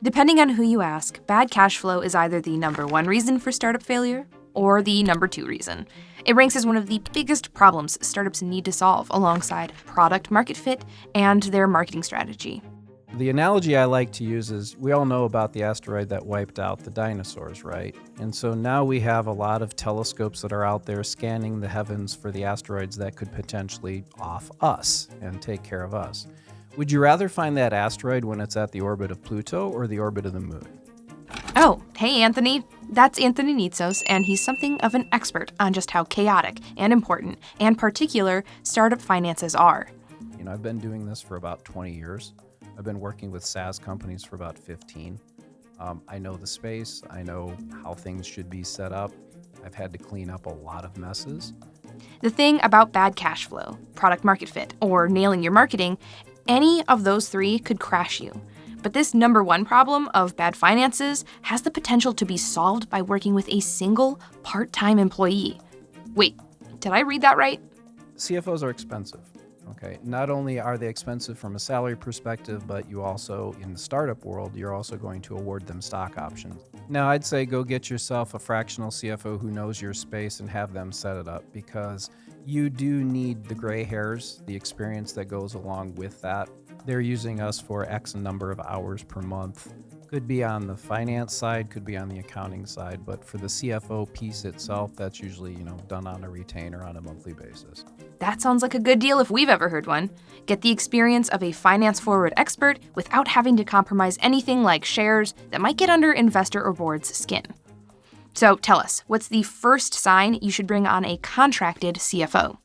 Depending on who you ask, bad cash flow is either the number one reason for startup failure or the number two reason. It ranks as one of the biggest problems startups need to solve alongside product market fit and their marketing strategy. The analogy I like to use is we all know about the asteroid that wiped out the dinosaurs, right? And so now we have a lot of telescopes that are out there scanning the heavens for the asteroids that could potentially off us and take care of us. Would you rather find that asteroid when it's at the orbit of Pluto or the orbit of the moon? Oh, hey Anthony. That's Anthony Nitsos, and he's something of an expert on just how chaotic and important and particular startup finances are. I've been doing this for about 20 years. I've been working with SaaS companies for about 15. I know the space. I know how things should be set up. I've had to clean up a lot of messes. The thing about bad cash flow, product market fit, or nailing your marketing, any of those three could crash you. But this number one problem of bad finances has the potential to be solved by working with a single part-time employee. Wait, did I read that right? CFOs are expensive. Okay, not only are they expensive from a salary perspective, but you also, in the startup world, you're also going to award them stock options. Now, I'd say go get yourself a fractional CFO who knows your space and have them set it up, because you do need the gray hairs, the experience that goes along with that. They're using us for X number of hours per month. Could be on the finance side, could be on the accounting side, but for the CFO piece itself, that's usually, done on a retainer on a monthly basis. That sounds like a good deal if we've ever heard one. Get the experience of a finance-forward expert without having to compromise anything like shares that might get under investor or board's skin. So tell us, what's the first sign you should bring on a contracted CFO?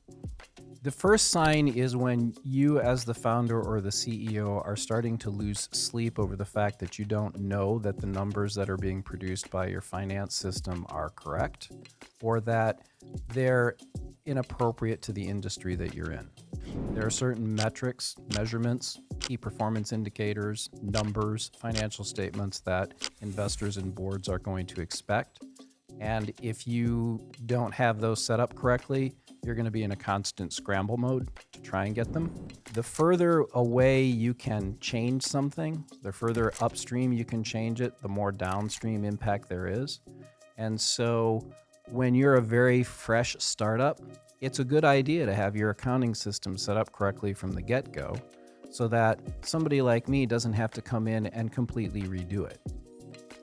The first sign is when you as the founder or the CEO are starting to lose sleep over the fact that you don't know that the numbers that are being produced by your finance system are correct, or that they're inappropriate to the industry that you're in. There are certain metrics, measurements, key performance indicators, numbers, financial statements that investors and boards are going to expect. And if you don't have those set up correctly, you're going to be in a constant scramble mode to try and get them. The further away you can change something, the further upstream you can change it, the more downstream impact there is. And so when you're a very fresh startup, it's a good idea to have your accounting system set up correctly from the get-go so that somebody like me doesn't have to come in and completely redo it,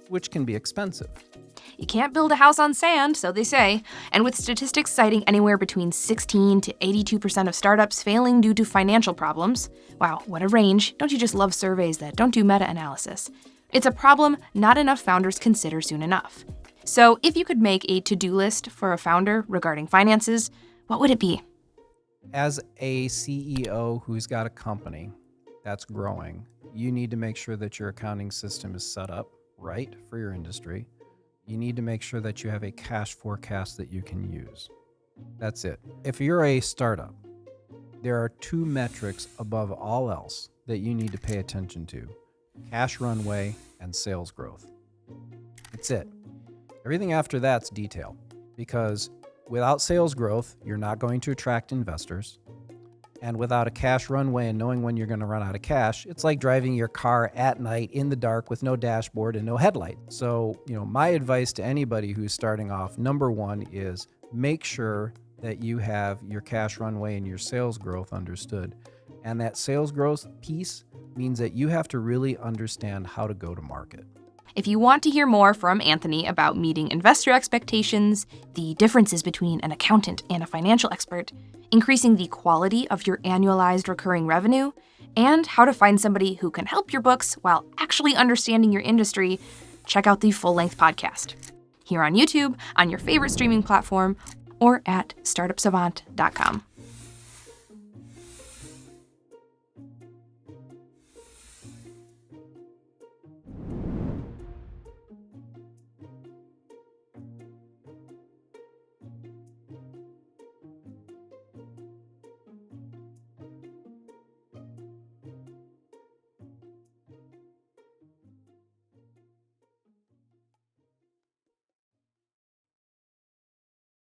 which can be expensive. You can't build a house on sand, so they say. And with statistics citing anywhere between 16 to 82% of startups failing due to financial problems, wow, what a range. Don't you just love surveys that don't do meta-analysis? It's a problem not enough founders consider soon enough. So if you could make a to-do list for a founder regarding finances, what would it be? As a CEO who's got a company that's growing, you need to make sure that your accounting system is set up right for your industry. You need to make sure that you have a cash forecast that you can use. That's it. If you're a startup, there are two metrics above all else that you need to pay attention to: cash runway and sales growth. That's it. Everything after that's detail, because without sales growth, you're not going to attract investors. And without a cash runway and knowing when you're going to run out of cash, it's like driving your car at night in the dark with no dashboard and no headlight. So, my advice to anybody who's starting off, number one, is make sure that you have your cash runway and your sales growth understood. And that sales growth piece means that you have to really understand how to go to market. If you want to hear more from Anthony about meeting investor expectations, the differences between an accountant and a financial expert, increasing the quality of your annualized recurring revenue, and how to find somebody who can help your books while actually understanding your industry, check out the full-length podcast here on YouTube, on your favorite streaming platform, or at startupsavant.com.